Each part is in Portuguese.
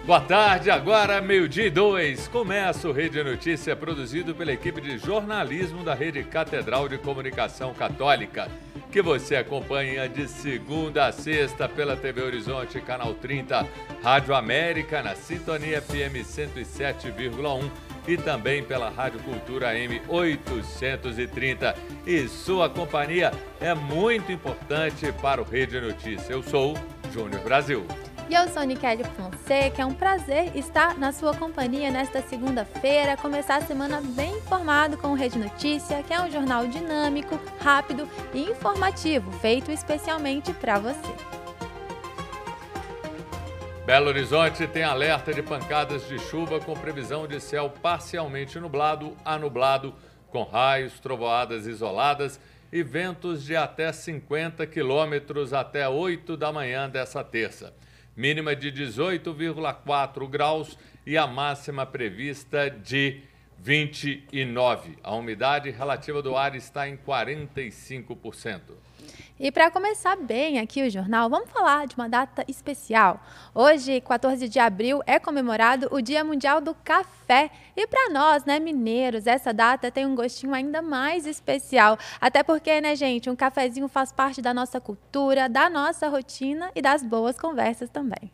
Boa tarde, agora 12:02. Começa o Rede Notícia, produzido pela equipe de jornalismo da Rede Catedral de Comunicação Católica, que você acompanha de segunda a sexta pela TV Horizonte, canal 30, Rádio América, na Sintonia FM 107,1 e também pela Rádio Cultura AM 830. E sua companhia é muito importante para o Rede Notícia. Eu sou Júnior Brasil. E eu sou Nicele Fonseca, é um prazer estar na sua companhia nesta segunda-feira, começar a semana bem informado com o Rede Notícia, que é um jornal dinâmico, rápido e informativo, feito especialmente para você. Belo Horizonte tem alerta de pancadas de chuva com previsão de céu parcialmente nublado a nublado, com raios, trovoadas isoladas e ventos de até 50 quilômetros até 8 da manhã dessa terça. Mínima de 18,4 graus e a máxima prevista de 29. A umidade relativa do ar está em 45%. E para começar bem aqui o jornal, vamos falar de uma data especial. Hoje, 14 de abril, é comemorado o Dia Mundial do Café. E para nós, né, mineiros, essa data tem um gostinho ainda mais especial. Até porque, né, gente, um cafezinho faz parte da nossa cultura, da nossa rotina e das boas conversas também.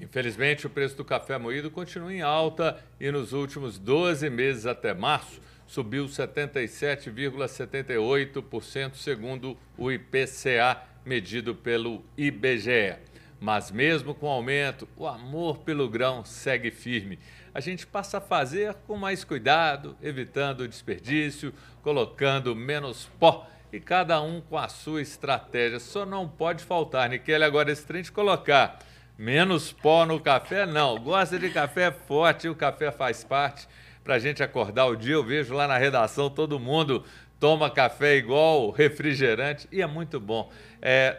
Infelizmente, o preço do café moído continua em alta e nos últimos 12 meses até março, subiu 77,78%, segundo o IPCA, medido pelo IBGE. Mas mesmo com o aumento, o amor pelo grão segue firme. A gente passa a fazer com mais cuidado, evitando o desperdício, colocando menos pó e cada um com a sua estratégia. Só não pode faltar, Nicele, agora esse trem de colocar menos pó no café, não. Gosta de café forte, o café faz parte. Para a gente acordar o dia, eu vejo lá na redação todo mundo toma café igual refrigerante e é muito bom.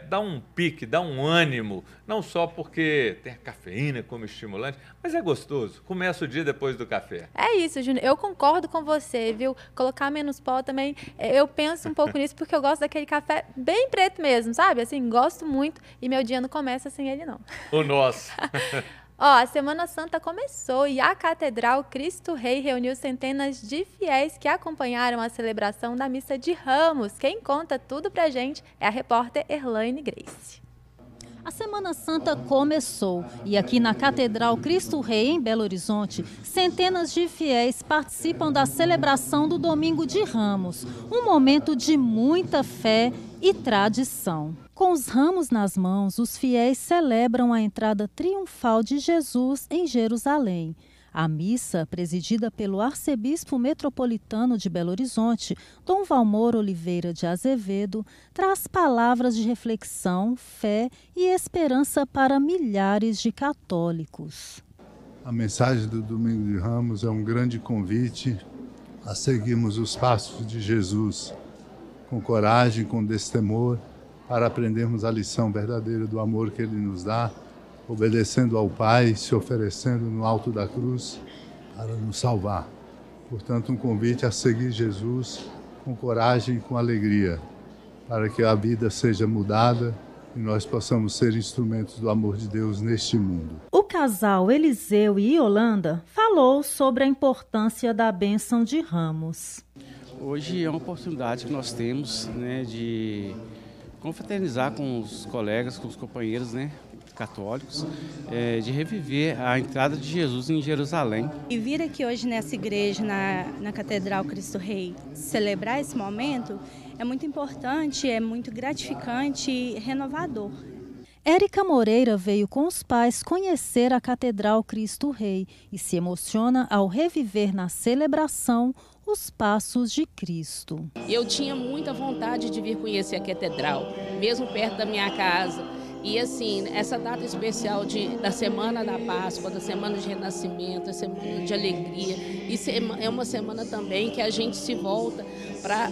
Dá um pique, dá um ânimo, não só porque tem a cafeína como estimulante, mas é gostoso. Começa o dia depois do café. É isso, Júnior. Eu concordo com você, viu? Colocar menos pó também, eu penso um pouco nisso porque eu gosto daquele café bem preto mesmo, sabe? Assim, gosto muito e meu dia não começa sem ele, não. O nosso. A Semana Santa começou e a Catedral Cristo Rei reuniu centenas de fiéis que acompanharam a celebração da Missa de Ramos. Quem conta tudo pra gente é a repórter Erlaine Grace. A Semana Santa começou e aqui na Catedral Cristo Rei, em Belo Horizonte, centenas de fiéis participam da celebração do Domingo de Ramos, um momento de muita fé e tradição. Com os ramos nas mãos, os fiéis celebram a entrada triunfal de Jesus em Jerusalém. A missa, presidida pelo arcebispo metropolitano de Belo Horizonte, Dom Valmor Oliveira de Azevedo, traz palavras de reflexão, fé e esperança para milhares de católicos. A mensagem do Domingo de Ramos é um grande convite a seguirmos os passos de Jesus, com coragem, com destemor, para aprendermos a lição verdadeira do amor que Ele nos dá, obedecendo ao Pai, se oferecendo no alto da cruz para nos salvar. Portanto, um convite a seguir Jesus com coragem e com alegria, para que a vida seja mudada e nós possamos ser instrumentos do amor de Deus neste mundo. O casal Eliseu e Yolanda falou sobre a importância da bênção de Ramos. Hoje é uma oportunidade que nós temos, né, de confraternizar com os colegas, com os companheiros, né, católicos, de reviver a entrada de Jesus em Jerusalém. E vir aqui hoje nessa igreja, na Catedral Cristo Rei, celebrar esse momento é muito importante, é muito gratificante e renovador. Érica Moreira veio com os pais conhecer a Catedral Cristo Rei e se emociona ao reviver na celebração os passos de Cristo. Eu tinha muita vontade de vir conhecer a Catedral, mesmo perto da minha casa. E assim, essa data especial da Semana da Páscoa, da Semana de Renascimento, da Semana de Alegria, isso é uma semana também que a gente se volta para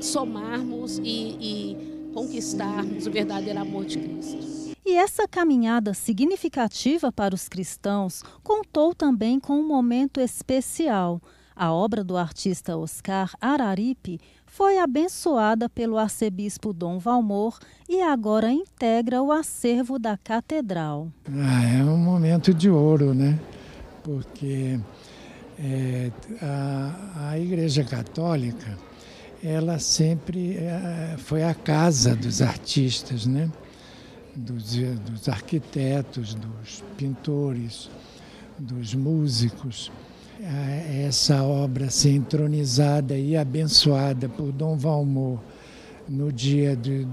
somarmos e conquistarmos o verdadeiro amor de Cristo. E essa caminhada significativa para os cristãos contou também com um momento especial. A obra do artista Oscar Araripe foi abençoada pelo arcebispo Dom Valmor e agora integra o acervo da catedral. É um momento de ouro, né? Porque a Igreja Católica, ela sempre foi a casa dos artistas, né? Dos arquitetos, dos pintores, dos músicos. Essa obra ser entronizada e abençoada por Dom Valmor no dia de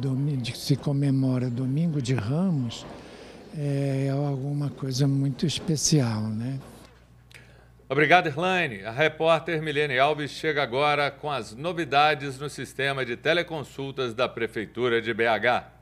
que se comemora Domingo de Ramos é alguma coisa muito especial, né? Obrigado, Irlaine. A repórter Milene Alves chega agora com as novidades no sistema de teleconsultas da Prefeitura de BH.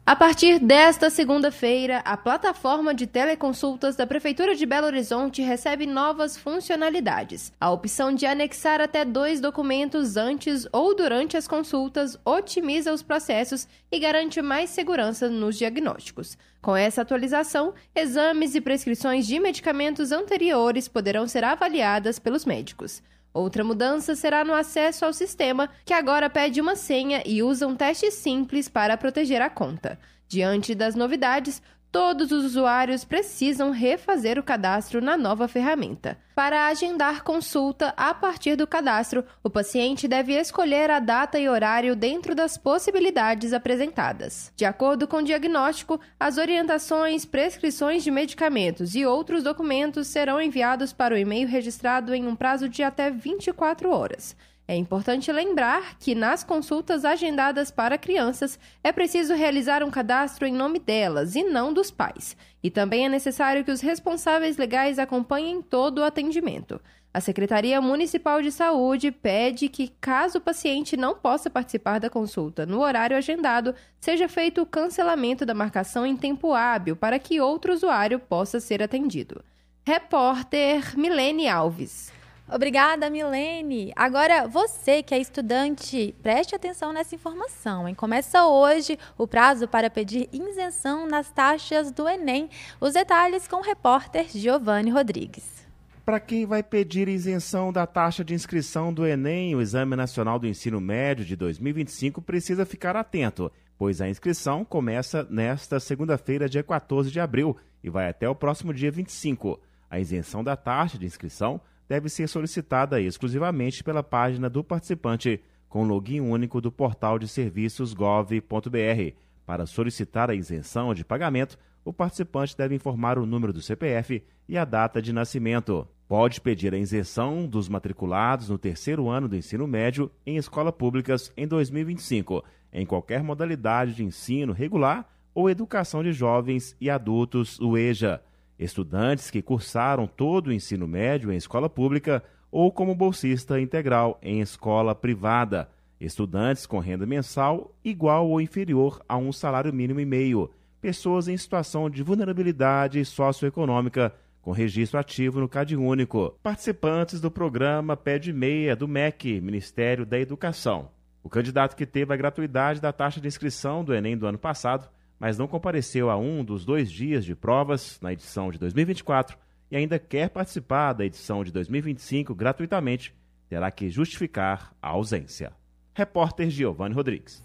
A partir desta segunda-feira, a plataforma de teleconsultas da Prefeitura de Belo Horizonte recebe novas funcionalidades. A opção de anexar até 2 documentos antes ou durante as consultas otimiza os processos e garante mais segurança nos diagnósticos. Com essa atualização, exames e prescrições de medicamentos anteriores poderão ser avaliadas pelos médicos. Outra mudança será no acesso ao sistema, que agora pede uma senha e usa um teste simples para proteger a conta. Diante das novidades, todos os usuários precisam refazer o cadastro na nova ferramenta. Para agendar consulta a partir do cadastro, o paciente deve escolher a data e horário dentro das possibilidades apresentadas. De acordo com o diagnóstico, as orientações, prescrições de medicamentos e outros documentos serão enviados para o e-mail registrado em um prazo de até 24 horas. É importante lembrar que nas consultas agendadas para crianças é preciso realizar um cadastro em nome delas e não dos pais. E também é necessário que os responsáveis legais acompanhem todo o atendimento. A Secretaria Municipal de Saúde pede que, caso o paciente não possa participar da consulta no horário agendado, seja feito o cancelamento da marcação em tempo hábil para que outro usuário possa ser atendido. Repórter Milene Alves. Obrigada, Milene. Agora, você que é estudante, preste atenção nessa informação, hein? Começa hoje o prazo para pedir isenção nas taxas do Enem. Os detalhes com o repórter Giovanni Rodrigues. Para quem vai pedir isenção da taxa de inscrição do Enem, o Exame Nacional do Ensino Médio de 2025 precisa ficar atento, pois a inscrição começa nesta segunda-feira, dia 14 de abril, e vai até o próximo dia 25. A isenção da taxa de inscrição deve ser solicitada exclusivamente pela página do participante, com login único do portal de serviços gov.br. Para solicitar a isenção de pagamento, o participante deve informar o número do CPF e a data de nascimento. Pode pedir a isenção dos matriculados no terceiro ano do ensino médio em escolas públicas em 2025, em qualquer modalidade de ensino regular ou educação de jovens e adultos, o EJA. Estudantes que cursaram todo o ensino médio em escola pública ou como bolsista integral em escola privada. Estudantes com renda mensal igual ou inferior a um salário mínimo e meio. Pessoas em situação de vulnerabilidade socioeconômica com registro ativo no CadÚnico. Participantes do programa PED Meia do MEC, Ministério da Educação. O candidato que teve a gratuidade da taxa de inscrição do Enem do ano passado, mas não compareceu a um dos 2 dias de provas na edição de 2024 e ainda quer participar da edição de 2025 gratuitamente, terá que justificar a ausência. Repórter Giovanni Rodrigues.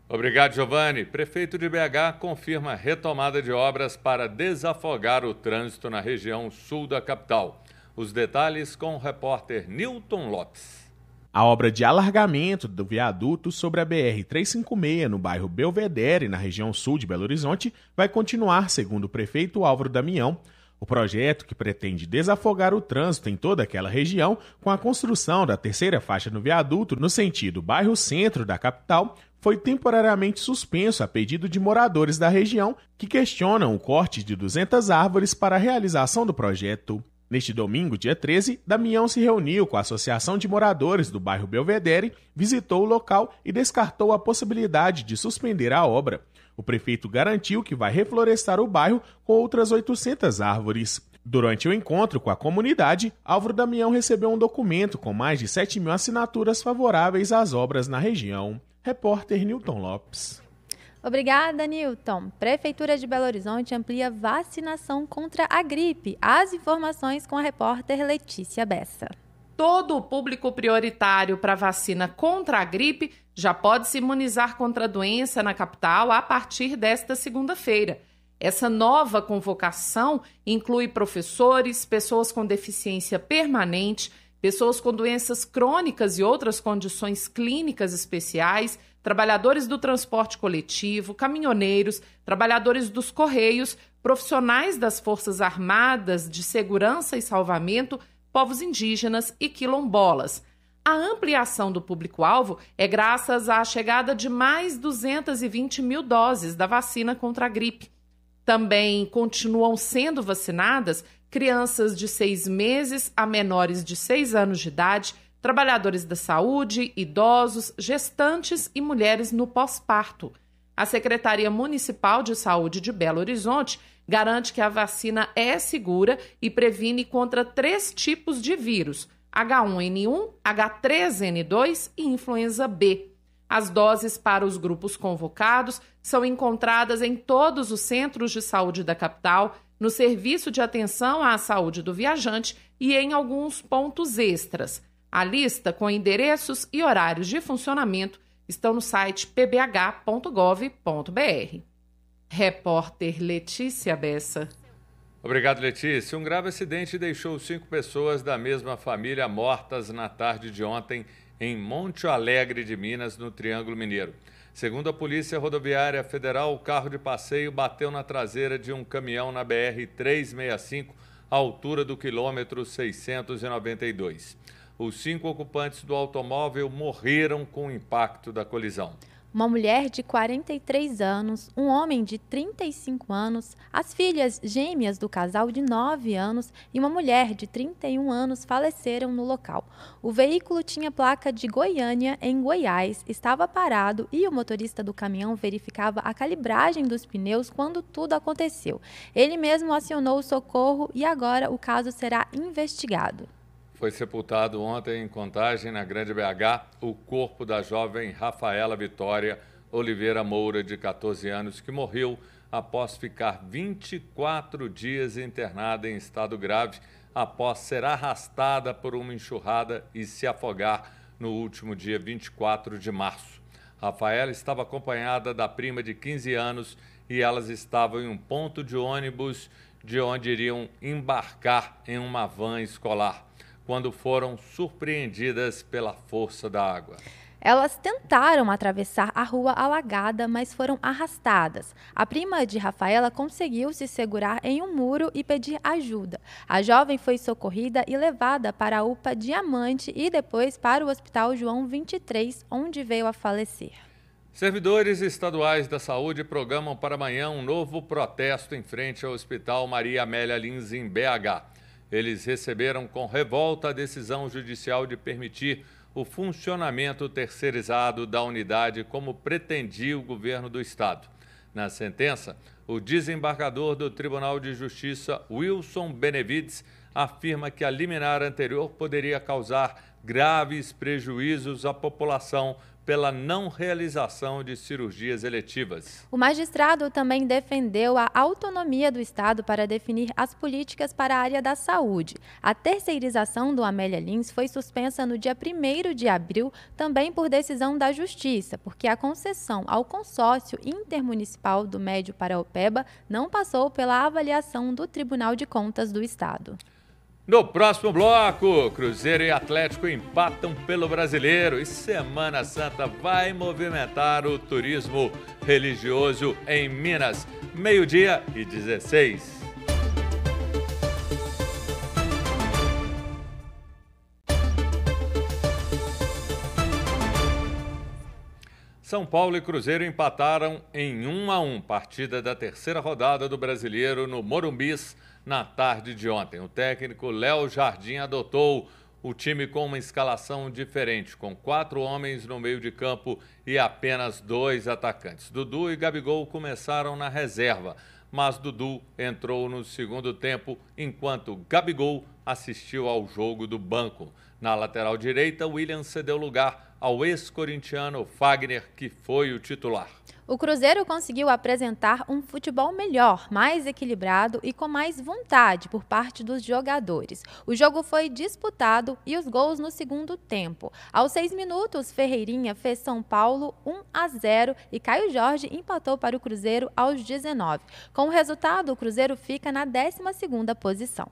Obrigado, Giovanni. Prefeito de BH confirma a retomada de obras para desafogar o trânsito na região sul da capital. Os detalhes com o repórter Nilton Lopes. A obra de alargamento do viaduto sobre a BR-356 no bairro Belvedere, na região sul de Belo Horizonte, vai continuar, segundo o prefeito Álvaro Damião. O projeto, que pretende desafogar o trânsito em toda aquela região com a construção da terceira faixa no viaduto no sentido bairro-centro da capital, foi temporariamente suspenso a pedido de moradores da região que questionam o corte de 200 árvores para a realização do projeto. Neste domingo, dia 13, Damião se reuniu com a Associação de Moradores do bairro Belvedere, visitou o local e descartou a possibilidade de suspender a obra. O prefeito garantiu que vai reflorestar o bairro com outras 800 árvores. Durante o encontro com a comunidade, Álvaro Damião recebeu um documento com mais de 7.000 assinaturas favoráveis às obras na região. Repórter Nilton Lopes. Obrigada, Nilton. Prefeitura de Belo Horizonte amplia vacinação contra a gripe. As informações com a repórter Letícia Bessa. todo o público prioritário para vacina contra a gripe já pode se imunizar contra a doença na capital a partir desta segunda-feira. Essa nova convocação inclui professores, pessoas com deficiência permanente, pessoas com doenças crônicas e outras condições clínicas especiais, trabalhadores do transporte coletivo, caminhoneiros, trabalhadores dos Correios, profissionais das Forças Armadas, de Segurança e Salvamento, povos indígenas e quilombolas. A ampliação do público-alvo é graças à chegada de mais 220 mil doses da vacina contra a gripe. Também continuam sendo vacinadas crianças de 6 meses a menores de 6 anos de idade, trabalhadores da saúde, idosos, gestantes e mulheres no pós-parto. A Secretaria Municipal de Saúde de Belo Horizonte garante que a vacina é segura e previne contra 3 tipos de vírus: H1N1, H3N2 e influenza B. As doses para os grupos convocados são encontradas em todos os centros de saúde da capital, no Serviço de Atenção à Saúde do Viajante e em alguns pontos extras. A lista com endereços e horários de funcionamento estão no site pbh.gov.br. Repórter Letícia Bessa. Obrigado, Letícia. Um grave acidente deixou 5 pessoas da mesma família mortas na tarde de ontem em Monte Alegre de Minas, no Triângulo Mineiro. Segundo a Polícia Rodoviária Federal, o carro de passeio bateu na traseira de um caminhão na BR-365, à altura do quilômetro 692. Os 5 ocupantes do automóvel morreram com o impacto da colisão. Uma mulher de 43 anos, um homem de 35 anos, as filhas gêmeas do casal de 9 anos e uma mulher de 31 anos faleceram no local. O veículo tinha placa de Goiânia, em Goiás, estava parado e o motorista do caminhão verificava a calibragem dos pneus quando tudo aconteceu. Ele mesmo acionou o socorro e agora o caso será investigado. Foi sepultado ontem em Contagem, na Grande BH, o corpo da jovem Rafaela Vitória Oliveira Moura, de 14 anos, que morreu após ficar 24 dias internada em estado grave, após ser arrastada por uma enxurrada e se afogar no último dia 24 de março. Rafaela estava acompanhada da prima de 15 anos e elas estavam em um ponto de ônibus de onde iriam embarcar em uma van escolar, quando foram surpreendidas pela força da água. Elas tentaram atravessar a rua alagada, mas foram arrastadas. A prima de Rafaela conseguiu se segurar em um muro e pedir ajuda. A jovem foi socorrida e levada para a UPA Diamante e depois para o Hospital João 23, onde veio a falecer. Servidores estaduais da saúde programam para amanhã um novo protesto em frente ao Hospital Maria Amélia Lins, em BH. Eles receberam com revolta a decisão judicial de permitir o funcionamento terceirizado da unidade, como pretendia o governo do estado. Na sentença, o desembargador do Tribunal de Justiça, Wilson Benevides, afirma que a liminar anterior poderia causar graves prejuízos à população pela não realização de cirurgias eletivas. O magistrado também defendeu a autonomia do Estado para definir as políticas para a área da saúde. A terceirização do Amélia Lins foi suspensa no dia 1º de abril, também por decisão da Justiça, porque a concessão ao consórcio intermunicipal do Médio Paraopeba não passou pela avaliação do Tribunal de Contas do Estado. No próximo bloco, Cruzeiro e Atlético empatam pelo Brasileiro e Semana Santa vai movimentar o turismo religioso em Minas. 12:16. São Paulo e Cruzeiro empataram em 1-1, partida da terceira rodada do Brasileiro no Morumbis, na tarde de ontem. O técnico Léo Jardim adotou o time com uma escalação diferente, com 4 homens no meio de campo e apenas 2 atacantes. Dudu e Gabigol começaram na reserva, mas Dudu entrou no segundo tempo, enquanto Gabigol assistiu ao jogo do banco. Na lateral direita, William cedeu lugar ao ex-corintiano Fagner, que foi o titular. O Cruzeiro conseguiu apresentar um futebol melhor, mais equilibrado e com mais vontade por parte dos jogadores. O jogo foi disputado e os gols no segundo tempo. Aos 6 minutos, Ferreirinha fez São Paulo 1-0 e Caio Jorge empatou para o Cruzeiro aos 19. Com o resultado, o Cruzeiro fica na 12ª posição.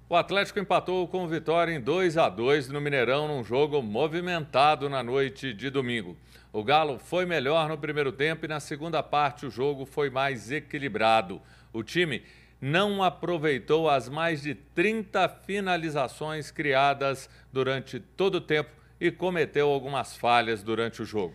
O Atlético empatou com Vitória em 2-2 no Mineirão num jogo movimentado na noite de domingo. O Galo foi melhor no primeiro tempo e na segunda parte o jogo foi mais equilibrado. O time não aproveitou as mais de 30 finalizações criadas durante todo o tempo e cometeu algumas falhas durante o jogo.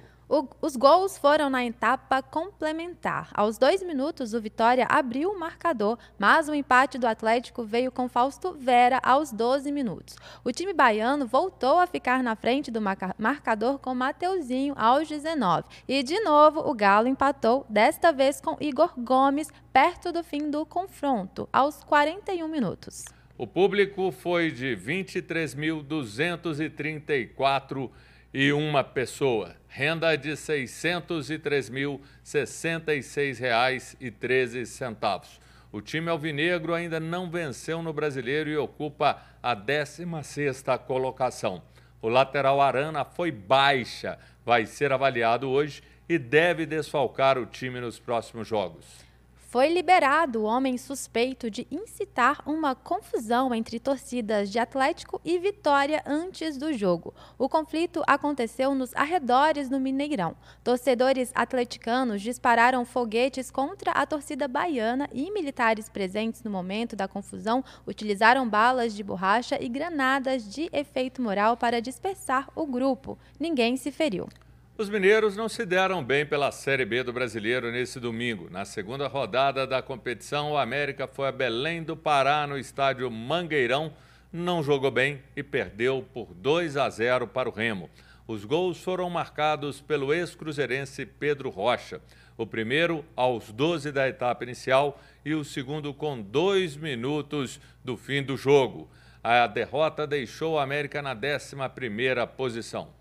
Os gols foram na etapa complementar. Aos 2 minutos, o Vitória abriu o marcador, mas o empate do Atlético veio com Fausto Vera aos 12 minutos. O time baiano voltou a ficar na frente do marcador com Mateuzinho aos 19. E, de novo, o Galo empatou, desta vez com Igor Gomes, perto do fim do confronto, aos 41 minutos. O público foi de 23.234 e uma pessoa, renda de R$ 603.066,13. O time alvinegro ainda não venceu no Brasileiro e ocupa a 16ª colocação. O lateral Arana foi baixa, vai ser avaliado hoje e deve desfalcar o time nos próximos jogos. Foi liberado o homem suspeito de incitar uma confusão entre torcidas de Atlético e Vitória antes do jogo. O conflito aconteceu nos arredores do Mineirão. Torcedores atleticanos dispararam foguetes contra a torcida baiana e militares presentes no momento da confusão utilizaram balas de borracha e granadas de efeito moral para dispersar o grupo. Ninguém se feriu. Os mineiros não se deram bem pela Série B do Brasileiro nesse domingo. Na segunda rodada da competição, o América foi a Belém do Pará no estádio Mangueirão, não jogou bem e perdeu por 2-0 para o Remo. Os gols foram marcados pelo ex-cruzeirense Pedro Rocha. O primeiro aos 12 da etapa inicial e o segundo com 2 minutos do fim do jogo. A derrota deixou o América na 11ª posição.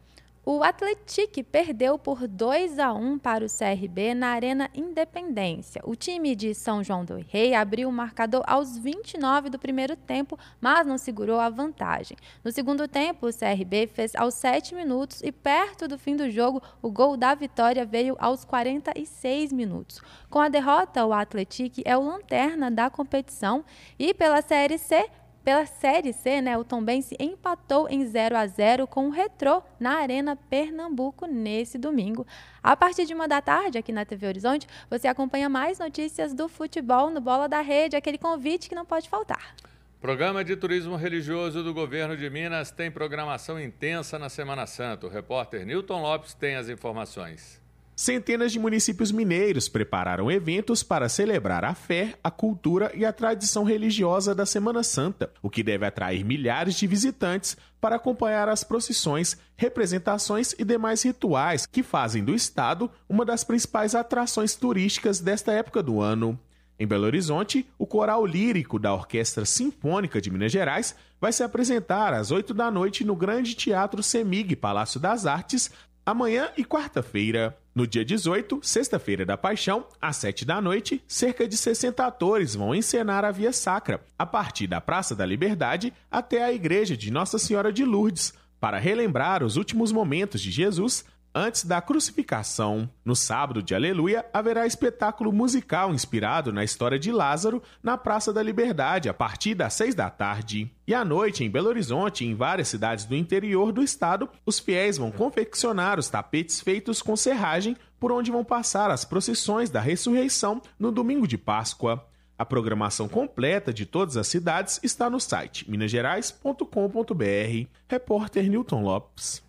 O Atlético perdeu por 2-1 para o CRB na Arena Independência. O time de São João do Rei abriu o marcador aos 29 do primeiro tempo, mas não segurou a vantagem. No segundo tempo, o CRB fez aos 7 minutos e, perto do fim do jogo, o gol da vitória veio aos 46 minutos. Com a derrota, o Atlético é o lanterna da competição e pela Série C, o Tombense empatou em 0-0 com o Retrô na Arena Pernambuco nesse domingo. A partir de 13h, aqui na TV Horizonte, você acompanha mais notícias do futebol no Bola da Rede, aquele convite que não pode faltar. Programa de Turismo Religioso do Governo de Minas tem programação intensa na Semana Santa. O repórter Newton Lopes tem as informações. Centenas de municípios mineiros prepararam eventos para celebrar a fé, a cultura e a tradição religiosa da Semana Santa, o que deve atrair milhares de visitantes para acompanhar as procissões, representações e demais rituais que fazem do estado uma das principais atrações turísticas desta época do ano. Em Belo Horizonte, o coral lírico da Orquestra Sinfônica de Minas Gerais vai se apresentar às 20h no Grande Teatro Semig, Palácio das Artes, amanhã e quarta-feira. No dia 18, sexta-feira da Paixão, às 19h, cerca de 60 atores vão encenar a Via Sacra, a partir da Praça da Liberdade até a Igreja de Nossa Senhora de Lourdes, para relembrar os últimos momentos de Jesus antes da crucificação. No sábado de Aleluia, haverá espetáculo musical inspirado na história de Lázaro na Praça da Liberdade, a partir das 18h. E à noite, em Belo Horizonte e em várias cidades do interior do estado, os fiéis vão confeccionar os tapetes feitos com serragem por onde vão passar as procissões da ressurreição no domingo de Páscoa. A programação completa de todas as cidades está no site minasgerais.com.br. Repórter Newton Lopes.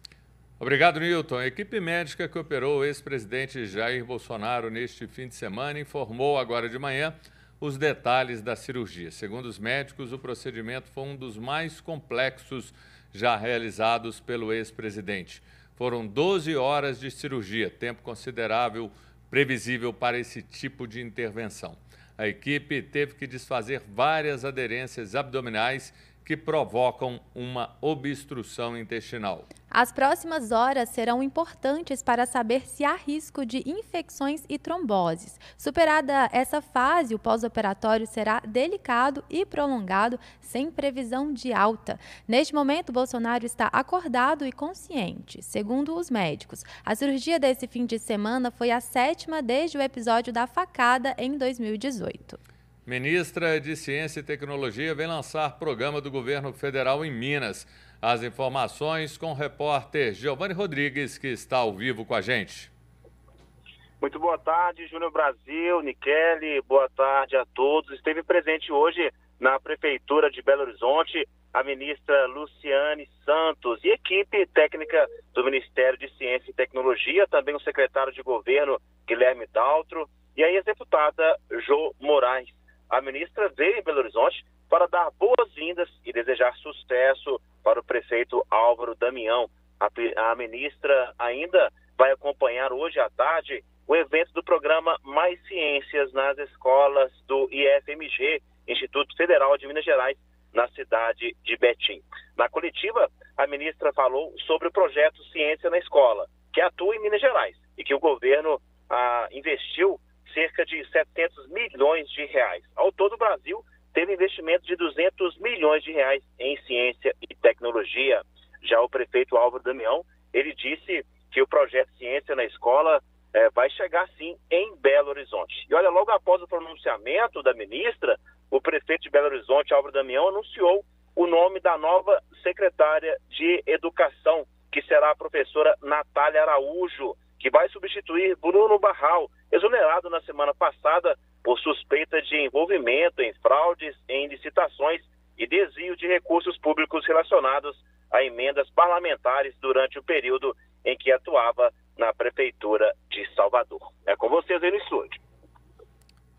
Obrigado, Newton. A equipe médica que operou o ex-presidente Jair Bolsonaro neste fim de semana informou agora de manhã os detalhes da cirurgia. Segundo os médicos, o procedimento foi um dos mais complexos já realizados pelo ex-presidente. Foram 12 horas de cirurgia, tempo considerável, previsível para esse tipo de intervenção. A equipe teve que desfazer várias aderências abdominais que provocam uma obstrução intestinal. As próximas horas serão importantes para saber se há risco de infecções e tromboses. Superada essa fase, o pós-operatório será delicado e prolongado, sem previsão de alta. Neste momento, Bolsonaro está acordado e consciente. Segundo os médicos, a cirurgia desse fim de semana foi a 7ª desde o episódio da facada em 2018. Ministra de Ciência e Tecnologia vem lançar programa do governo federal em Minas. As informações com o repórter Giovanni Rodrigues, que está ao vivo com a gente. Muito boa tarde, Júnior Brasil, Niquele, boa tarde a todos. Esteve presente hoje na Prefeitura de Belo Horizonte a ministra Luciane Santos e equipe técnica do Ministério de Ciência e Tecnologia, também o secretário de Governo Guilherme Daltro e a ex-deputada Jo Moraes. A ministra veio em Belo Horizonte para dar boas-vindas e desejar sucesso para o prefeito Álvaro Damião. A ministra ainda vai acompanhar hoje à tarde o evento do programa Mais Ciências nas escolas do IFMG, Instituto Federal de Minas Gerais, na cidade de Betim. Na coletiva, a ministra falou sobre o projeto Ciência na Escola, que atua em Minas Gerais e que o governo investiu cerca de 700 milhões de reais. Ao todo, o Brasil teve investimento de 200 milhões de reais em ciência e tecnologia. Já o prefeito Álvaro Damião, ele disse que o projeto Ciência na Escola vai chegar, sim, em Belo Horizonte. E olha, logo após o pronunciamento da ministra, o prefeito de Belo Horizonte, Álvaro Damião, anunciou o nome da nova secretária de Educação, que será a professora Natália Araújo, que vai substituir Bruno Barral, exonerado na semana passada por suspeita de envolvimento em fraudes em licitações e desvio de recursos públicos relacionados a emendas parlamentares durante o período em que atuava na Prefeitura de Salvador. É com vocês aí no estúdio.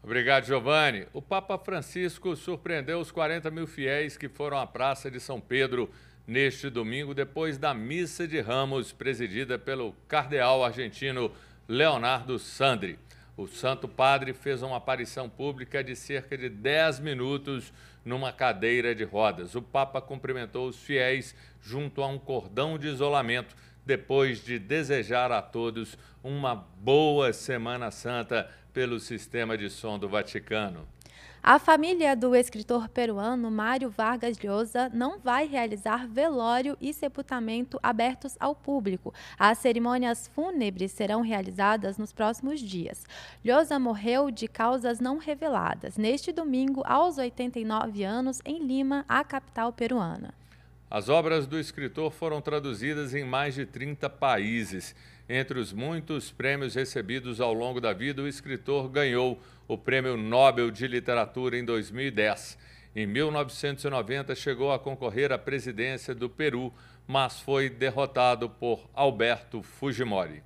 Obrigado, Giovanni. O Papa Francisco surpreendeu os 40 mil fiéis que foram à Praça de São Pedro neste domingo, depois da missa de Ramos, presidida pelo cardeal argentino Leonardo Sandri. O Santo Padre fez uma aparição pública de cerca de 10 minutos numa cadeira de rodas. O Papa cumprimentou os fiéis junto a um cordão de isolamento, depois de desejar a todos uma boa Semana Santa pelo sistema de som do Vaticano. A família do escritor peruano Mário Vargas Llosa não vai realizar velório e sepultamento abertos ao público. As cerimônias fúnebres serão realizadas nos próximos dias. Llosa morreu de causas não reveladas neste domingo, aos 89 anos, em Lima, a capital peruana. As obras do escritor foram traduzidas em mais de 30 países. Entre os muitos prêmios recebidos ao longo da vida, o escritor ganhou o Prêmio Nobel de Literatura em 2010. Em 1990, chegou a concorrer à presidência do Peru, mas foi derrotado por Alberto Fujimori.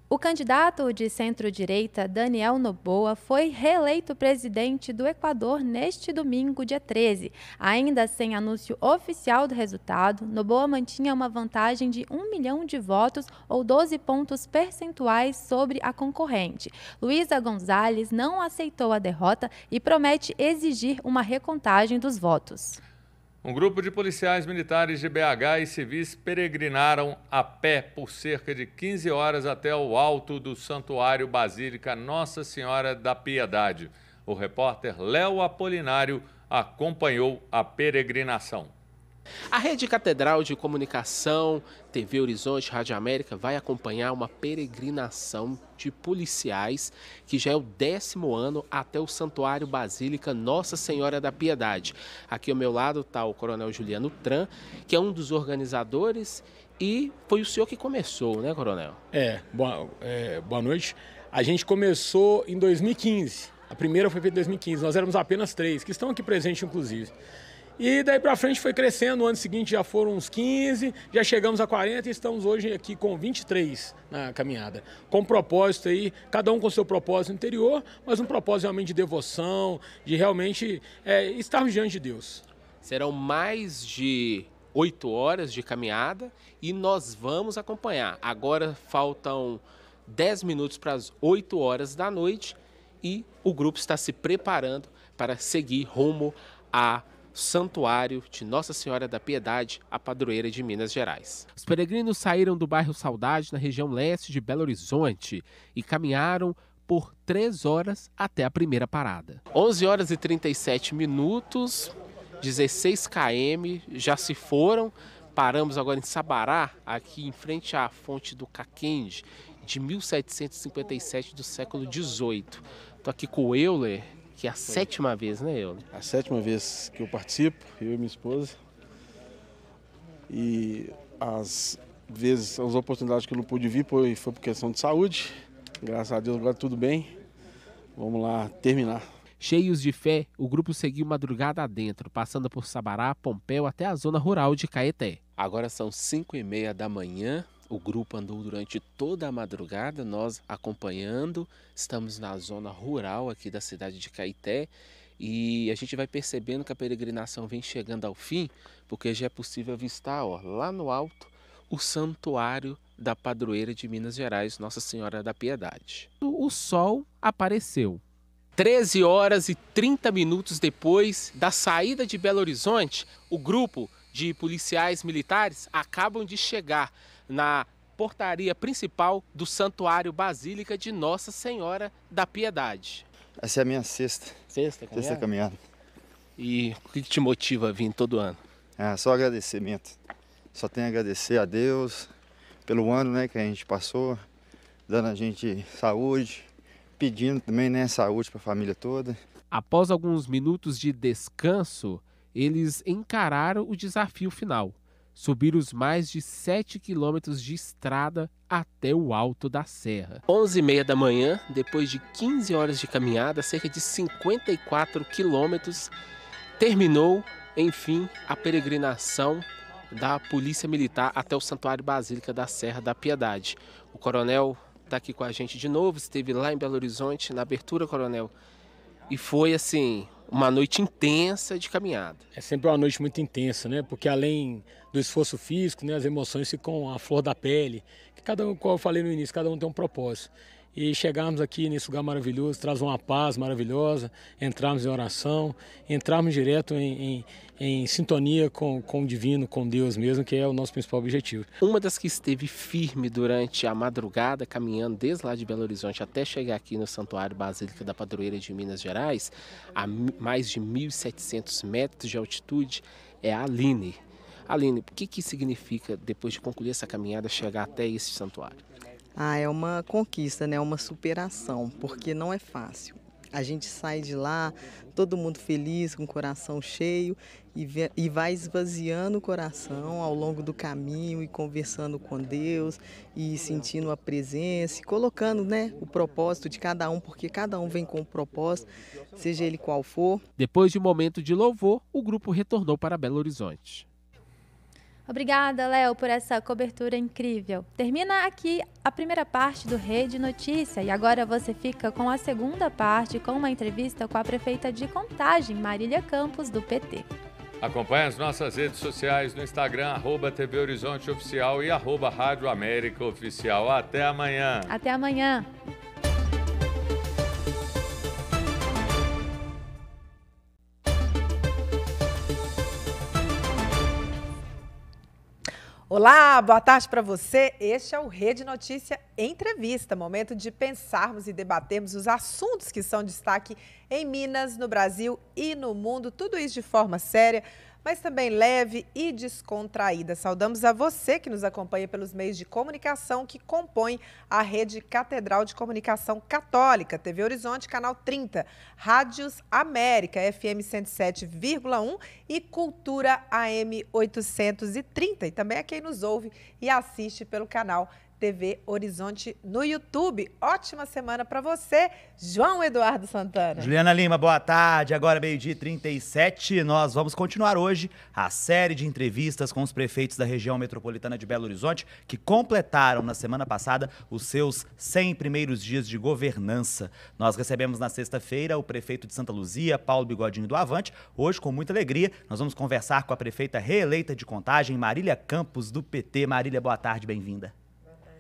O candidato de centro-direita, Daniel Noboa, foi reeleito presidente do Equador neste domingo, dia 13. Ainda sem anúncio oficial do resultado, Noboa mantinha uma vantagem de 1 milhão de votos, ou 12 pontos percentuais sobre a concorrente. Luísa Gonzalez não aceitou a derrota e promete exigir uma recontagem dos votos. Um grupo de policiais militares de BH e civis peregrinaram a pé por cerca de 15 horas até o alto do Santuário Basílica Nossa Senhora da Piedade. O repórter Léo Apolinário acompanhou a peregrinação. A Rede Catedral de Comunicação, TV Horizonte, Rádio América vai acompanhar uma peregrinação de policiais que já é o 10º ano até o Santuário Basílica Nossa Senhora da Piedade. Aqui ao meu lado está o Coronel Juliano Tran, que é um dos organizadores e foi o senhor que começou, né, Coronel? Boa noite. A gente começou em 2015. A primeira foi feita em 2015. Nós éramos apenas 3, que estão aqui presentes, inclusive. E daí para frente foi crescendo, no ano seguinte já foram uns 15, já chegamos a 40 e estamos hoje aqui com 23 na caminhada. Com propósito aí, cada um com seu propósito interior, mas um propósito realmente de devoção, de realmente estarmos diante de Deus. Serão mais de 8 horas de caminhada e nós vamos acompanhar. Agora faltam 10 minutos para as 8 horas da noite e o grupo está se preparando para seguir rumo à Santuário de Nossa Senhora da Piedade, a padroeira de Minas Gerais. Os peregrinos saíram do bairro Saudade, na região leste de Belo Horizonte, e caminharam por 3 horas até a primeira parada. 11 horas e 37 minutos, 16 km já se foram. Paramos agora em Sabará, aqui em frente à fonte do Caquende, de 1757 do século XVIII. Estou aqui com o Euler, que é a 7ª vez, né, Euler? A 7ª vez que eu participo, eu e minha esposa. E as oportunidades que eu não pude vir foi por questão de saúde. Graças a Deus agora tudo bem. Vamos lá terminar. Cheios de fé, o grupo seguiu madrugada adentro, passando por Sabará, Pompéu até a zona rural de Caeté. Agora são 5h30 da manhã, o grupo andou durante toda a madrugada, nós acompanhando. Estamos na zona rural aqui da cidade de Caeté e a gente vai percebendo que a peregrinação vem chegando ao fim, porque já é possível avistar, lá no alto, o santuário da padroeira de Minas Gerais, Nossa Senhora da Piedade. O sol apareceu. 13 horas e 30 minutos depois da saída de Belo Horizonte, o grupo de policiais militares acabam de chegar na portaria principal do Santuário Basílica de Nossa Senhora da Piedade. Essa é a minha sexta caminhada. E o que te motiva a vir todo ano? Só agradecimento. Só tenho a agradecer a Deus pelo ano, né, que a gente passou, dando a gente saúde, pedindo também, né, saúde para a família toda. Após alguns minutos de descanso, eles encararam o desafio final: subir os mais de 7 quilômetros de estrada até o alto da serra. 11h30 da manhã, depois de 15 horas de caminhada, cerca de 54 quilômetros, terminou, enfim, a peregrinação da Polícia Militar até o Santuário Basílica da Serra da Piedade. O coronel está aqui com a gente de novo, esteve lá em Belo Horizonte, na abertura, coronel, e foi assim, uma noite intensa de caminhada. É sempre uma noite muito intensa, né? Porque além do esforço físico, né, as emoções ficam à flor da pele, que cada um, como eu falei no início, cada um tem um propósito. E chegarmos aqui nesse lugar maravilhoso, traz uma paz maravilhosa, entrarmos em oração, entrarmos direto em sintonia com o divino, com Deus mesmo, que é o nosso principal objetivo. Uma das que esteve firme durante a madrugada, caminhando desde lá de Belo Horizonte até chegar aqui no Santuário Basílica da Padroeira de Minas Gerais, a mais de 1.700 metros de altitude, é a Aline. Aline, o que significa, depois de concluir essa caminhada, chegar até esse santuário? É uma conquista, né? Uma superação, porque não é fácil. A gente sai de lá, todo mundo feliz, com o coração cheio, e vai esvaziando o coração ao longo do caminho e conversando com Deus e sentindo a presença e colocando, né, o propósito de cada um, porque cada um vem com um propósito, seja ele qual for. Depois de um momento de louvor, o grupo retornou para Belo Horizonte. Obrigada, Léo, por essa cobertura incrível. Termina aqui a primeira parte do Rede Notícia e agora você fica com a segunda parte com uma entrevista com a prefeita de Contagem, Marília Campos, do PT. Acompanhe as nossas redes sociais no Instagram, @TV Horizonte Oficial e @Rádio América Oficial. Até amanhã. Até amanhã. Olá, boa tarde para você. Este é o Rede Notícia Entrevista, momento de pensarmos e debatermos os assuntos que são destaque em Minas, no Brasil e no mundo. Tudo isso de forma séria, mas também leve e descontraída. Saudamos a você que nos acompanha pelos meios de comunicação que compõem a Rede Catedral de Comunicação Católica, TV Horizonte, Canal 30, Rádios América, FM 107,1 e Cultura AM 830. E também a quem nos ouve e assiste pelo canal TV Horizonte no YouTube. Ótima semana para você, João Eduardo Santana. Juliana Lima, boa tarde. Agora 12h37. Nós vamos continuar hoje a série de entrevistas com os prefeitos da região metropolitana de Belo Horizonte que completaram na semana passada os seus 100 primeiros dias de governança. Nós recebemos na sexta-feira o prefeito de Santa Luzia, Paulo Bigodinho do Avante. Hoje, com muita alegria, nós vamos conversar com a prefeita reeleita de Contagem, Marília Campos, do PT. Marília, boa tarde, bem-vinda.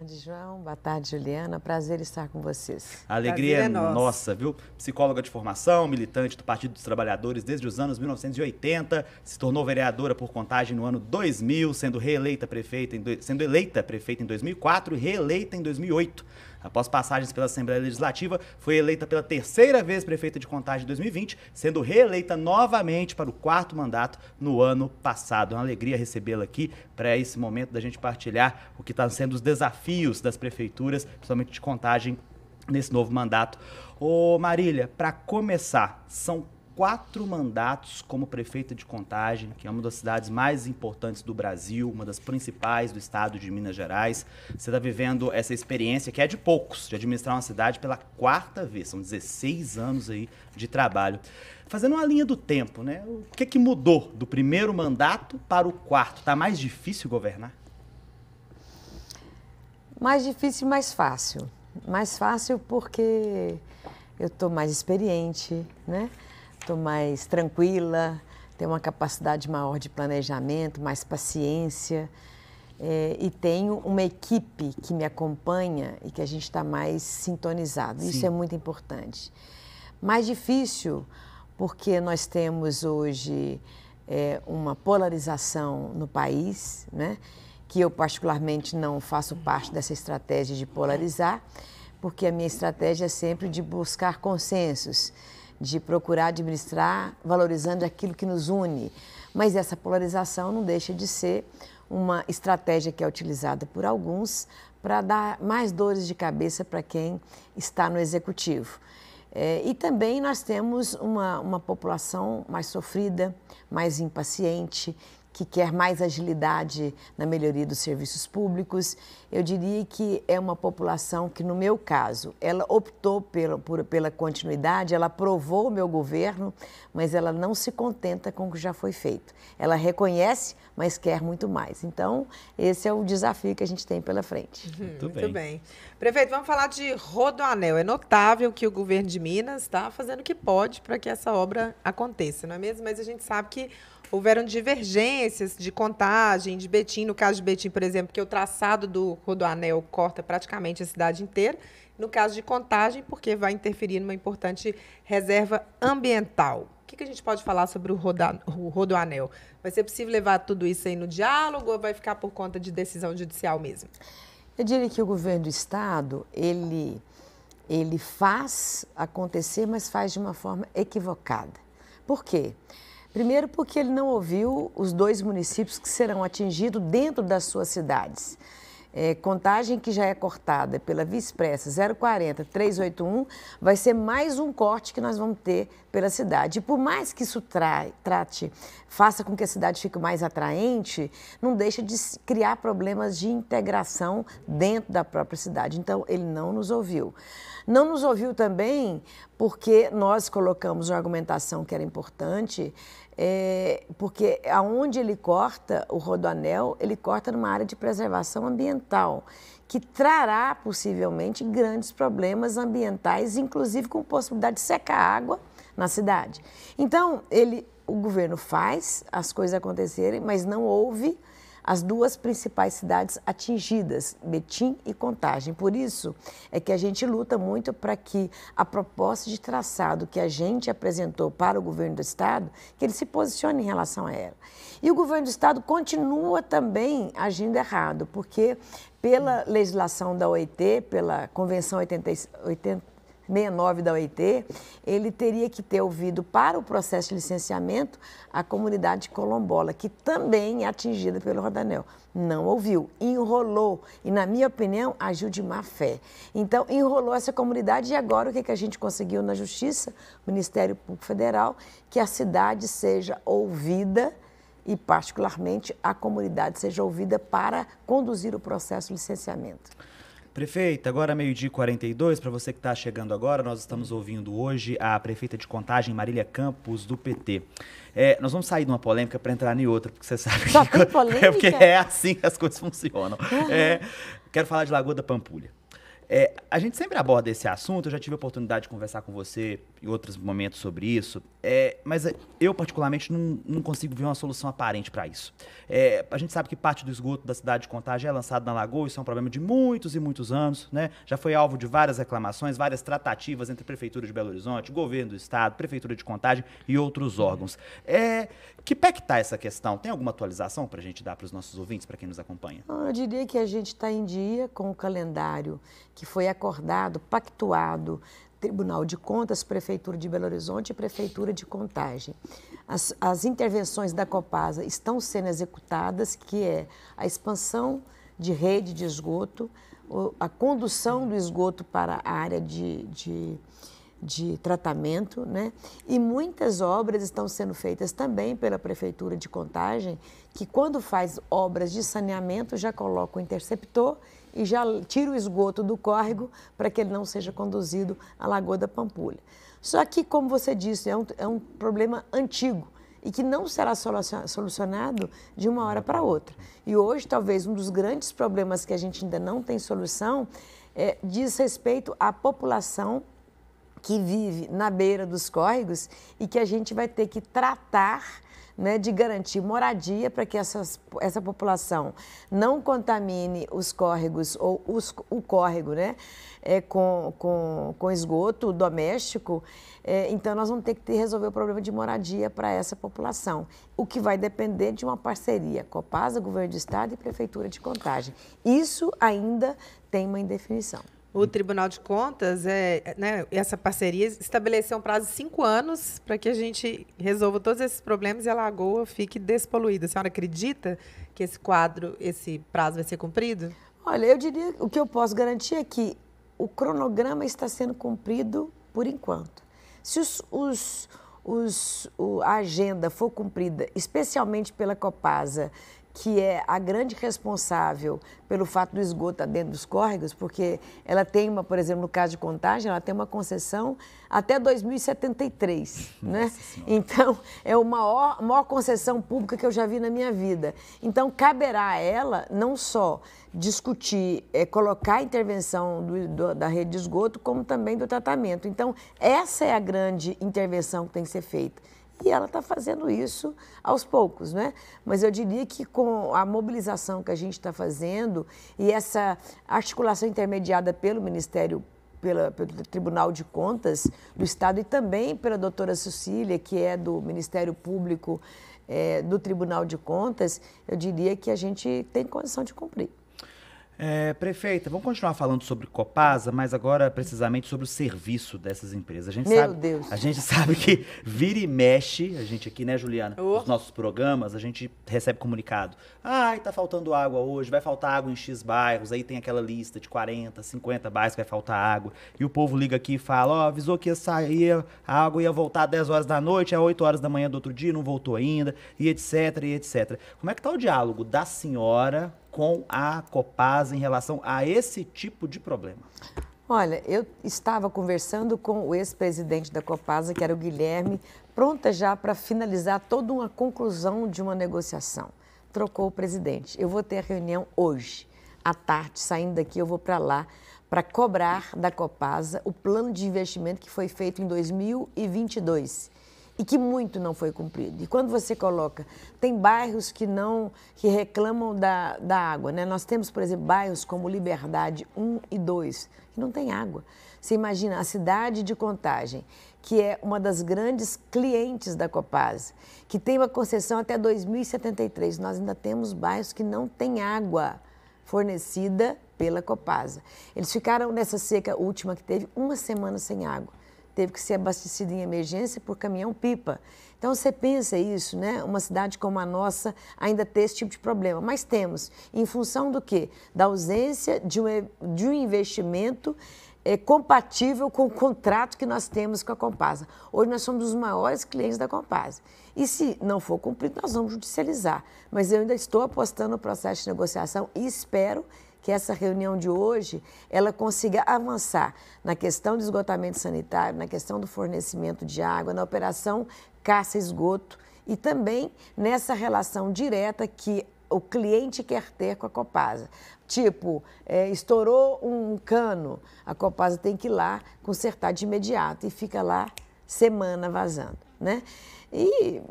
tarde, João. Boa tarde, Juliana. Prazer estar com vocês. A alegria é nossa, viu? Psicóloga de formação, militante do Partido dos Trabalhadores desde os anos 1980, se tornou vereadora por Contagem no ano 2000, sendo eleita prefeita em 2004 e reeleita em 2008. Após passagens pela Assembleia Legislativa, foi eleita pela terceira vez prefeita de Contagem em 2020, sendo reeleita novamente para o 4º mandato no ano passado. É uma alegria recebê-la aqui para esse momento da gente partilhar o que está sendo os desafios das prefeituras, principalmente de Contagem, nesse novo mandato. Ô Marília, para começar, são 4 mandatos como prefeita de Contagem, que é uma das cidades mais importantes do Brasil, uma das principais do estado de Minas Gerais. Você está vivendo essa experiência, que é de poucos, de administrar uma cidade pela 4ª vez. São 16 anos aí de trabalho. Fazendo uma linha do tempo, né? O que mudou do primeiro mandato para o 4º? Está mais difícil governar? Mais difícil e mais fácil. Mais fácil porque eu estou mais experiente, né? Estou mais tranquila, tenho uma capacidade maior de planejamento, mais paciência e tenho uma equipe que me acompanha e que a gente está mais sintonizado. Sim. Isso é muito importante. Mais difícil porque nós temos hoje uma polarização no país, né? Que eu particularmente não faço parte dessa estratégia de polarizar, porque a minha estratégia é sempre de buscar consensos, de procurar administrar valorizando aquilo que nos une. Mas essa polarização não deixa de ser uma estratégia que é utilizada por alguns para dar mais dores de cabeça para quem está no executivo. E também nós temos uma população mais sofrida, mais impaciente, que quer mais agilidade na melhoria dos serviços públicos. Eu diria que é uma população que, no meu caso, ela optou pela continuidade, ela aprovou o meu governo, mas ela não se contenta com o que já foi feito. Ela reconhece, mas quer muito mais. Então, esse é o desafio que a gente tem pela frente. Muito bem. Prefeito, vamos falar de Rodoanel. É notável que o governo de Minas está fazendo o que pode para que essa obra aconteça, não é mesmo? Mas a gente sabe que houveram divergências de Contagem, de Betim. No caso de Betim, por exemplo, que o traçado do Rodoanel corta praticamente a cidade inteira. No caso de Contagem, porque vai interferir numa importante reserva ambiental. O que a gente pode falar sobre o Rodoanel? Vai ser possível levar tudo isso aí no diálogo ou vai ficar por conta de decisão judicial mesmo? Eu diria que o governo do estado, ele faz acontecer, mas faz de uma forma equivocada. Por quê? Primeiro porque ele não ouviu os 2 municípios que serão atingidos dentro das suas cidades. Contagem, que já é cortada pela Via Expressa 040-381, vai ser mais um corte que nós vamos ter pela cidade. E por mais que isso faça com que a cidade fique mais atraente, não deixa de criar problemas de integração dentro da própria cidade. Então, ele não nos ouviu. Não nos ouviu também porque nós colocamos uma argumentação que era importante, porque aonde ele corta o Rodoanel, ele corta numa área de preservação ambiental, que trará possivelmente grandes problemas ambientais, inclusive com possibilidade de secar água na cidade. Então, o governo faz as coisas acontecerem, mas não ouve as 2 principais cidades atingidas, Betim e Contagem. Por isso é que a gente luta muito para que a proposta de traçado que a gente apresentou para o governo do estado, que ele se posicione em relação a ela. E o governo do estado continua também agindo errado, porque pela legislação da OIT, pela Convenção 69 da OIT, ele teria que ter ouvido para o processo de licenciamento a comunidade quilombola, que também é atingida pelo Rodoanel. Não ouviu, enrolou e, na minha opinião, agiu de má fé. Então, enrolou essa comunidade e agora o que a gente conseguiu na Justiça, Ministério Público Federal, que a cidade seja ouvida e, particularmente, a comunidade seja ouvida para conduzir o processo de licenciamento. Prefeita, agora 12h42, para você que está chegando agora, nós estamos ouvindo hoje a prefeita de Contagem, Marília Campos, do PT. Nós vamos sair de uma polêmica para entrar em outra, porque você sabe Só que polêmica? Porque é assim que as coisas funcionam. Quero falar de Lagoa da Pampulha. A gente sempre aborda esse assunto, eu já tive a oportunidade de conversar com você em outros momentos sobre isso, mas eu particularmente não consigo ver uma solução aparente para isso. A gente sabe que parte do esgoto da cidade de Contagem é lançado na Lagoa, isso é um problema de muitos e muitos anos, né? Já foi alvo de várias reclamações, várias tratativas entre a Prefeitura de Belo Horizonte, Governo do Estado, Prefeitura de Contagem e outros órgãos. Que pé que está essa questão? Tem alguma atualização para a gente dar para os nossos ouvintes, para quem nos acompanha? Eu diria que a gente está em dia com o calendário que foi acordado, pactuado, Tribunal de Contas, Prefeitura de Belo Horizonte e Prefeitura de Contagem. As intervenções da Copasa estão sendo executadas, que é a expansão de rede de esgoto, a condução do esgoto para a área de tratamento, né? E muitas obras estão sendo feitas também pela Prefeitura de Contagem, que quando faz obras de saneamento já coloca o interceptor e já tira o esgoto do córrego para que ele não seja conduzido à Lagoa da Pampulha. Só que, como você disse, é um problema antigo e que não será solucionado de uma hora para outra. E hoje, talvez, um dos grandes problemas que a gente ainda não tem solução diz respeito à população que vive na beira dos córregos e que a gente vai ter que tratar, né, de garantir moradia para que essa população não contamine os córregos ou o córrego, né, com esgoto doméstico. Então, nós vamos ter que resolver o problema de moradia para essa população, o que vai depender de uma parceria Copasa, Governo do Estado e Prefeitura de Contagem. Isso ainda tem uma indefinição. O Tribunal de Contas, essa parceria estabeleceu um prazo de 5 anos para que a gente resolva todos esses problemas e a Lagoa fique despoluída. A senhora acredita que esse prazo vai ser cumprido? Olha, eu diria, o que eu posso garantir é que o cronograma está sendo cumprido por enquanto. Se a agenda for cumprida, especialmente pela Copasa, que é a grande responsável pelo fato do esgoto estar dentro dos córregos, porque ela tem por exemplo, no caso de Contagem, ela tem uma concessão até 2073, né? Então, é a maior concessão pública que eu já vi na minha vida. Então, caberá a ela não só discutir, colocar a intervenção da rede de esgoto, como também do tratamento. Então, essa é a grande intervenção que tem que ser feita. E ela está fazendo isso aos poucos, né? Mas eu diria que com a mobilização que a gente está fazendo e essa articulação intermediada pelo Ministério, pelo Tribunal de Contas do Estado e também pela doutora Cecília, que é do Ministério Público do Tribunal de Contas, eu diria que a gente tem condição de cumprir. Prefeita, vamos continuar falando sobre Copasa, mas agora precisamente sobre o serviço dessas empresas. A gente sabe que vira e mexe, a gente aqui, né, Juliana, nos nossos programas, a gente recebe comunicado. Tá faltando água hoje, vai faltar água em X bairros, aí tem aquela lista de 40, 50 bairros que vai faltar água. E o povo liga aqui e fala, avisou que ia sair, a água ia voltar às 10 horas da noite, às 8 horas da manhã do outro dia, não voltou ainda, e etc, e etc. Como é que está o diálogo da senhora com a Copasa em relação a esse tipo de problema? Olha, eu estava conversando com o ex-presidente da Copasa, que era o Guilherme, pronta já para finalizar toda uma conclusão de uma negociação. Trocou o presidente. Eu vou ter a reunião hoje, à tarde, saindo daqui, eu vou para lá para cobrar da Copasa o plano de investimento que foi feito em 2022. E que muito não foi cumprido. E quando você coloca, tem bairros que reclamam da água, né? Nós temos, por exemplo, bairros como Liberdade 1 e 2, que não tem água. Você imagina a cidade de Contagem, que é uma das grandes clientes da Copasa, que tem uma concessão até 2073. Nós ainda temos bairros que não têm água fornecida pela Copasa. Eles ficaram nessa seca última que teve 1 semana sem água. Teve que ser abastecido em emergência por caminhão-pipa. Então, você pensa isso, né? Uma cidade como a nossa ainda tem esse tipo de problema. Mas temos, em função do quê? Da ausência de um investimento compatível com o contrato que nós temos com a Copasa. Hoje, nós somos os maiores clientes da Copasa. E se não for cumprido, nós vamos judicializar. Mas eu ainda estou apostando no processo de negociação e espero que essa reunião de hoje, ela consiga avançar na questão do esgotamento sanitário, na questão do fornecimento de água, na operação caça-esgoto e também nessa relação direta que o cliente quer ter com a Copasa. Tipo, estourou um cano, a Copasa tem que ir lá consertar de imediato e fica lá semana vazando, né? E,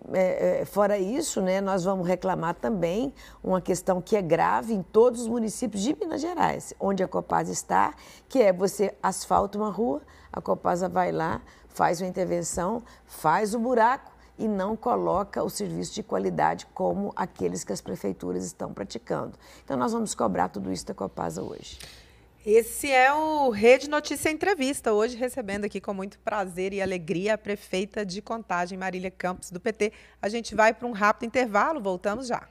fora isso, né, nós vamos reclamar também uma questão que é grave em todos os municípios de Minas Gerais, onde a Copasa está, que é você asfalta uma rua, a Copasa vai lá, faz uma intervenção, faz o buraco e não coloca o serviço de qualidade como aqueles que as prefeituras estão praticando. Então, nós vamos cobrar tudo isso da Copasa hoje. Esse é o Rede Notícia Entrevista, hoje recebendo aqui com muito prazer e alegria a prefeita de Contagem, Marília Campos, do PT. A gente vai para um rápido intervalo, voltamos já.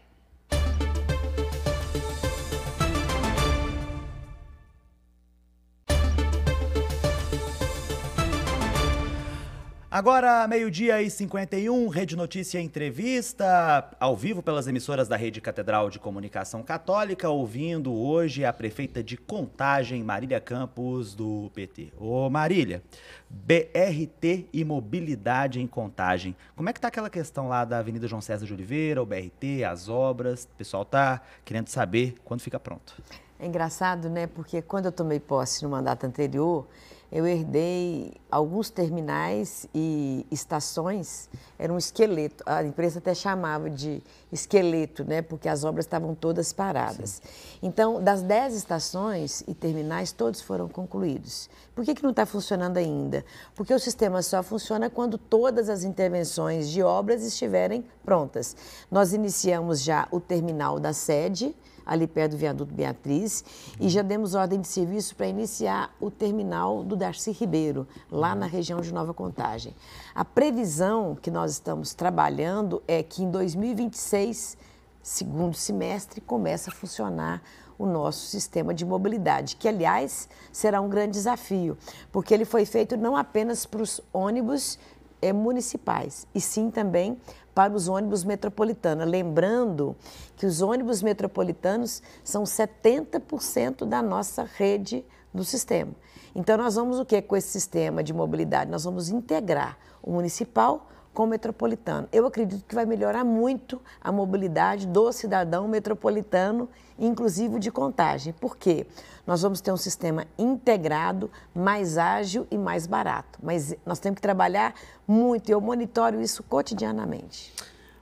Agora, 12h51, Rede Notícia Entrevista, ao vivo pelas emissoras da Rede Catedral de Comunicação Católica, ouvindo hoje a prefeita de Contagem, Marília Campos, do PT. Ô Marília, BRT e mobilidade em Contagem. Como é que tá aquela questão lá da Avenida João César de Oliveira, o BRT, as obras? O pessoal tá querendo saber quando fica pronto. É engraçado, né? Porque quando eu tomei posse no mandato anterior, eu herdei alguns terminais e estações, era um esqueleto, a imprensa até chamava de esqueleto, né, porque as obras estavam todas paradas. Sim. Então, das 10 estações e terminais, todos foram concluídos. Por que não está funcionando ainda? Porque o sistema só funciona quando todas as intervenções de obras estiverem prontas. Nós iniciamos já o terminal da sede, ali perto do viaduto Beatriz, e já demos ordem de serviço para iniciar o terminal do Darcy Ribeiro, lá na região de Nova Contagem. A previsão que nós estamos trabalhando é que em 2026, segundo semestre, comece a funcionar o nosso sistema de mobilidade, que, aliás, será um grande desafio, porque ele foi feito não apenas para os ônibus municipais, e sim também para os ônibus metropolitanos. Lembrando que os ônibus metropolitanos são 70% da nossa rede do sistema. Então, nós vamos o que com esse sistema de mobilidade? Nós vamos integrar o municipal com o metropolitano. Eu acredito que vai melhorar muito a mobilidade do cidadão metropolitano, inclusive de Contagem. Por quê? Nós vamos ter um sistema integrado, mais ágil e mais barato. Mas nós temos que trabalhar muito e eu monitoro isso cotidianamente.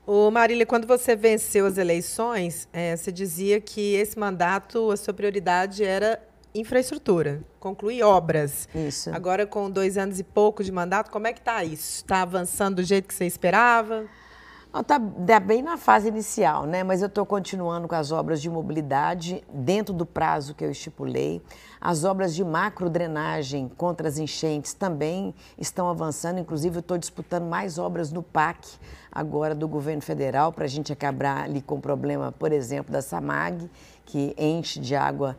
Ô Marília, quando você venceu as eleições, você dizia que esse mandato, a sua prioridade era infraestrutura, concluir obras. Isso. Agora, com 2 anos e pouco de mandato, como é que está isso? Está avançando do jeito que você esperava? Está bem na fase inicial, né? Mas eu estou continuando com as obras de mobilidade dentro do prazo que eu estipulei. As obras de macrodrenagem contra as enchentes também estão avançando. Inclusive, eu estou disputando mais obras no PAC agora do governo federal para a gente acabar ali com o problema, por exemplo, da SAMAG, que enche de água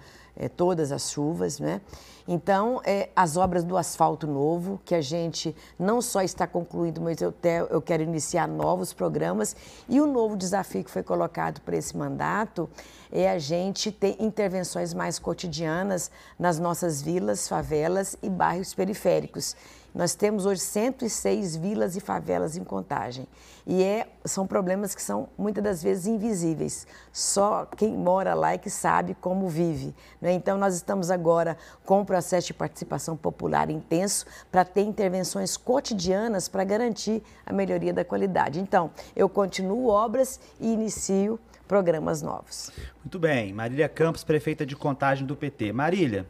todas as chuvas, né? Então, as obras do asfalto novo, que a gente não só está concluindo, mas eu quero iniciar novos programas. E o novo desafio que foi colocado para esse mandato é a gente ter intervenções mais cotidianas nas nossas vilas, favelas e bairros periféricos. Nós temos hoje 106 vilas e favelas em Contagem. E são problemas que são, muitas das vezes, invisíveis. Só quem mora lá é que sabe como vive, né? Então, nós estamos agora com um processo de participação popular intenso para ter intervenções cotidianas para garantir a melhoria da qualidade. Então, eu continuo obras e inicio programas novos. Muito bem. Marília Campos, prefeita de Contagem do PT. Marília,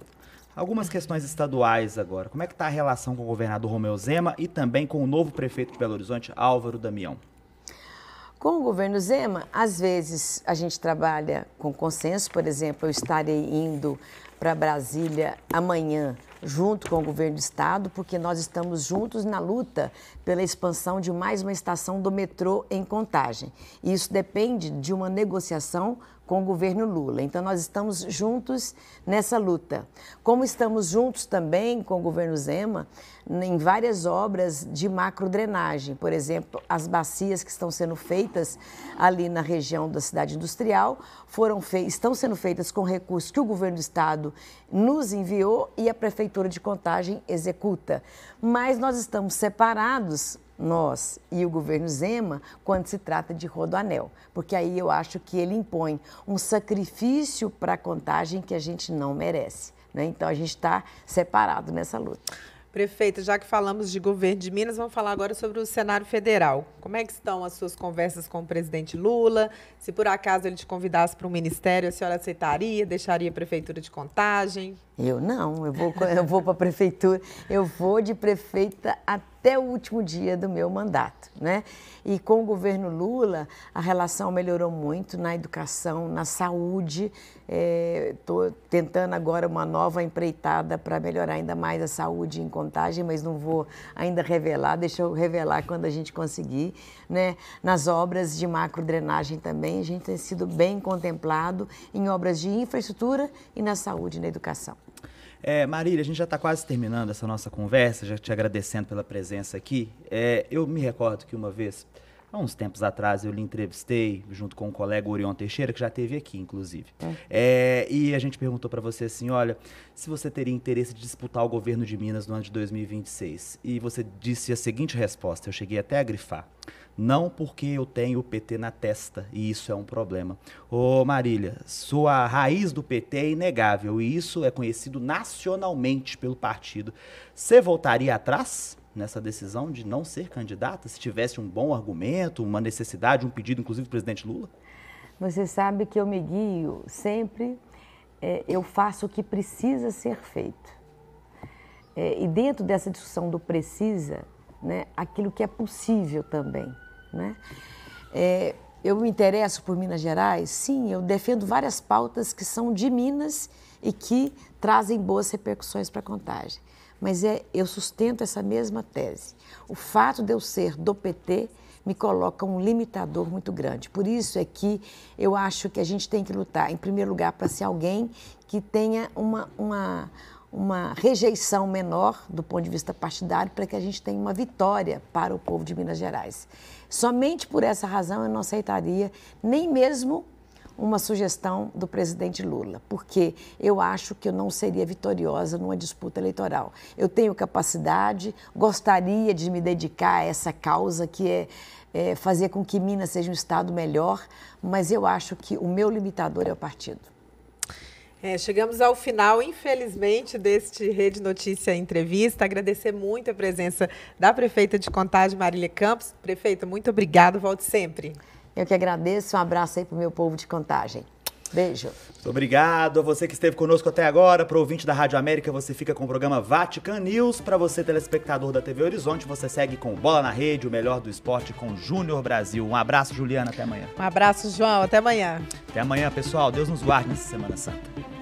algumas questões estaduais agora. Como é que está a relação com o governador Romeu Zema e também com o novo prefeito de Belo Horizonte, Álvaro Damião? Com o governo Zema, às vezes a gente trabalha com consenso. Por exemplo, eu estarei indo para Brasília amanhã, junto com o governo do estado, porque nós estamos juntos na luta pela expansão de mais uma estação do metrô em Contagem. E isso depende de uma negociação com o governo Lula. Então, nós estamos juntos nessa luta. Como estamos juntos também com o governo Zema em várias obras de macrodrenagem. Por exemplo, as bacias que estão sendo feitas ali na região da cidade industrial estão sendo feitas com recursos que o governo do estado nos enviou e a prefeitura de Contagem executa. Mas nós estamos separados nós e o governo Zema quando se trata de Rodoanel, porque aí eu acho que ele impõe um sacrifício para a Contagem que a gente não merece, né? Então a gente está separado nessa luta. Prefeita, já que falamos de governo de Minas, vamos falar agora sobre o cenário federal. Como é que estão as suas conversas com o presidente Lula? Se por acaso ele te convidasse para um ministério, a senhora aceitaria? Deixaria a prefeitura de Contagem? Eu não, eu vou para a prefeitura, eu vou de prefeita até o último dia do meu mandato, né? E com o governo Lula, a relação melhorou muito na educação, na saúde. Estou tentando agora uma nova empreitada para melhorar ainda mais a saúde em Contagem, mas não vou ainda revelar, deixa eu revelar quando a gente conseguir, né? Nas obras de macrodrenagem também, a gente tem sido bem contemplado em obras de infraestrutura e na saúde e na educação. Marília, a gente já está quase terminando essa nossa conversa, já te agradecendo pela presença aqui. Eu me recordo que uma vez, há uns tempos atrás, eu lhe entrevistei junto com o colega Orion Teixeira, que já esteve aqui, inclusive. E a gente perguntou para você assim, olha, se você teria interesse de disputar o governo de Minas no ano de 2026. E você disse a seguinte resposta, eu cheguei até a grifar. Não porque eu tenho o PT na testa, e isso é um problema. Ô Marília, sua raiz do PT é inegável, e isso é conhecido nacionalmente pelo partido. Você voltaria atrás nessa decisão de não ser candidata, se tivesse um bom argumento, uma necessidade, um pedido, inclusive, do presidente Lula? Você sabe que eu me guio sempre, eu faço o que precisa ser feito. E dentro dessa discussão do precisa, né, aquilo que é possível também, né? Eu me interesso por Minas Gerais, sim, eu defendo várias pautas que são de Minas e que trazem boas repercussões para a Contagem. Mas eu sustento essa mesma tese. O fato de eu ser do PT me coloca um limitador muito grande. Por isso é que eu acho que a gente tem que lutar, em primeiro lugar, para ser alguém que tenha uma rejeição menor do ponto de vista partidário para que a gente tenha uma vitória para o povo de Minas Gerais. Somente por essa razão eu não aceitaria nem mesmo uma sugestão do presidente Lula, porque eu acho que eu não seria vitoriosa numa disputa eleitoral. Eu tenho capacidade, gostaria de me dedicar a essa causa que é fazer com que Minas seja um estado melhor, mas eu acho que o meu limitador é o partido. Chegamos ao final, infelizmente, deste Rede Notícia Entrevista. Agradecer muito a presença da prefeita de Contagem, Marília Campos. Prefeita, muito obrigada, volte sempre. Eu que agradeço, um abraço aí para o meu povo de Contagem. Beijo. Muito obrigado a você que esteve conosco até agora. Para o ouvinte da Rádio América, você fica com o programa Vatican News. Para você, telespectador da TV Horizonte, você segue com Bola na Rede, o melhor do esporte com Júnior Brasil. Um abraço, Juliana, até amanhã. Um abraço, João, até amanhã. Até amanhã, pessoal. Deus nos guarde nessa Semana Santa.